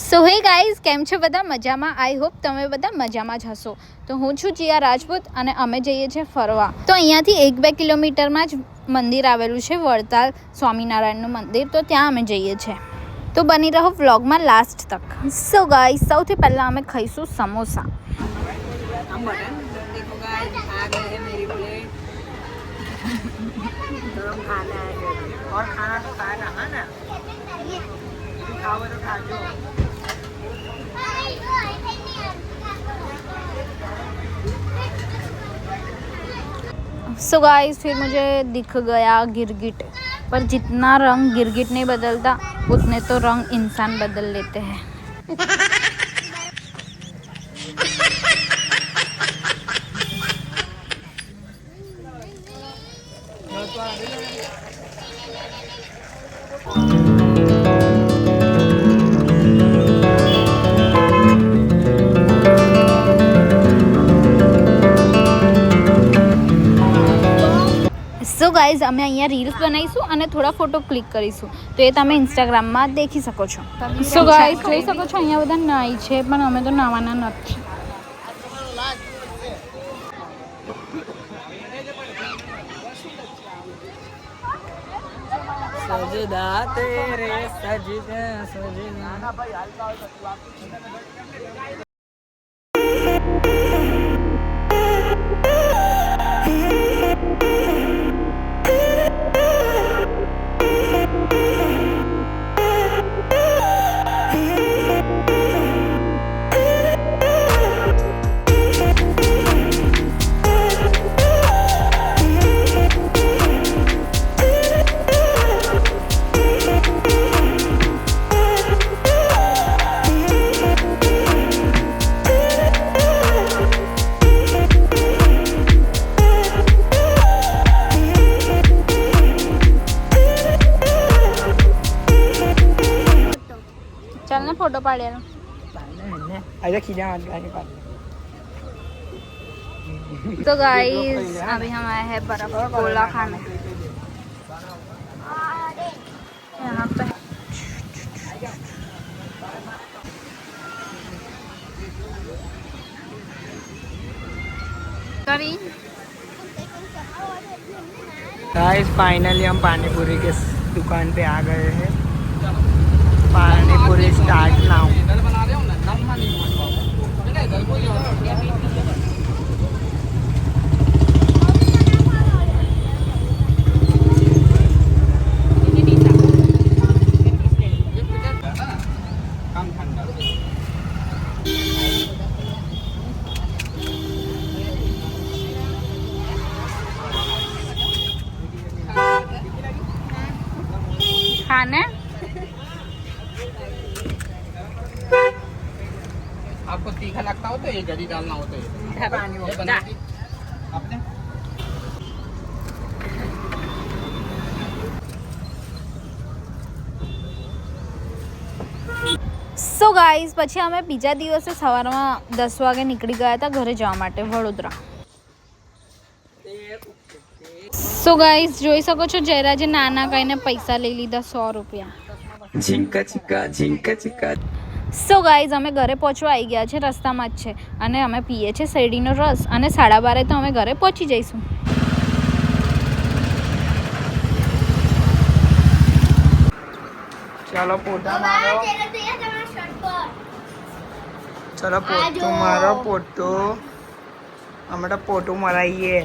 સો hey guys, કેમ છો બધા? મજામાં? આઈ હોપ તમે બધા મજામાં જ હશો. તો હું છું જીયા રાજપૂત અને અમે જઈએ છીએ ફરવા. તો અહીંયાથી 1-2 કિલોમીટરમાં જ મંદિર આવેલું છે, વડતાલ સ્વામિનારાયણનું મંદિર. તો ત્યાં અમે જઈએ છીએ. તો બની રહો વ્લોગમાં લાસ્ટ તક. સો ગાઈઝ, સૌથી પહેલાં અમે ખાઈશું સમોસા. सो गाइस, फिर मुझे दिख गया गिरगिट. पर जितना रंग गिरगिट नहीं बदलता उतने तो रंग इंसान बदल लेते हैं. સો ગાઈઝ, અમે અહીંયા રીલ્સ બનાવીશું અને થોડા ફોટો ક્લિક કરીશું, તો એ તમે ઇન્સ્ટાગ્રામમાં દેખી શકો છો. સો ગાઈઝ, જોઈ શકો છો અહીંયા બધા નાઈ છે, પણ અમે તો નાવાના નથી. સજદા તેરે સજદા સજદા. चल ना फोटो पाड़े. तो गाइस, अभी हम आए हैं बर्फ गोला खाने. यहाँ पे गाइस, फाइनली हम पानी पूरी के दुकान पे आ गए हैं. पानी पूरी स्टार्ट नाउ. खाने आपको तीखा लगता हो तो ये जरी डालना हो तो ये बना दी आपने. સો ગાઈઝ, પછી અમે બીજા દિવસે સવારમાં 10 વાગે નીકળી ગયા હતા ઘરે જવા માટે વડોદરા. સો ગાઈઝ, જોઈ શકો છો જયરાજે નાના કહીને પૈસા લઈ લીધા 100 રૂપિયા. ઝીંકા ચીકા ઝીંકા ચીકા. સો ગાઈઝ, અમે ઘરે પહોંચવા આવી ગયા છે, રસ્તામાં જ છે, અને અમે પીએ છીએ શેરડીનો રસ, અને 12:30 તો અમે ઘરે પહોંચી જઈશું. चलो फोटो मारो. चलो फोटो मारो. फोटो हमारा फोटो मराइए.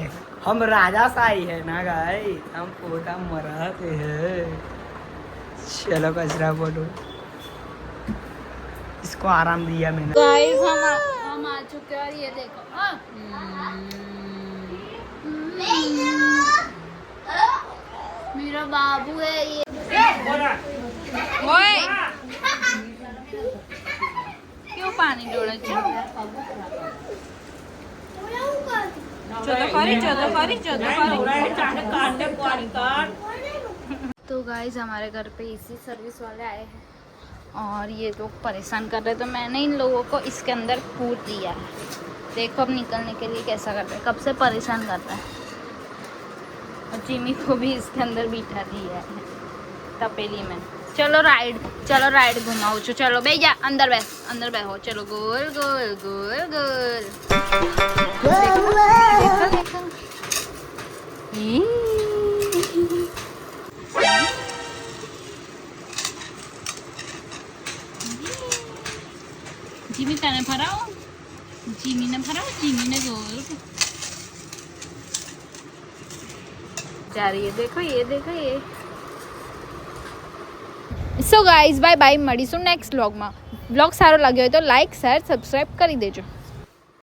हम राजा साई है ना गाइस, हम फोटो मराते हैं. चलो कचरा फोटो. इसको आराम दिया मैंने. गाइस, हम आ चुके हैं और ये देखो. मेरा बाबू है ये. ओए, क्यों पानी डोले છે? तो गाइस, हमारे घर पे इसी सर्विस वाले आए हैं और ये लोग परेशान कर रहे, तो मैंने इन लोगों को इसके अंदर कूद दिया है. देखो अब निकलने के लिए कैसा कर रहे हैं, कब से परेशान कर रहा है. और जिमी को भी इसके अंदर बिठा दिया है तपेली में. ચલો રાઈડ ઘુમાવું છું. ચલો બે જા અંદર બેહો. ચલો ગોલ ગોલ ગોલ ગોલ. દેખો. જીમી તને ફરાવો. જીમીને ગોલ. ये देखो સો ગાઈઝ બાય મળીશું નેક્સ્ટ વ્લોગમાં. વ્લોગ સારો લાગ્યો હોય તો લાઈક શેર સબસ્ક્રાઈબ કરી દેજો.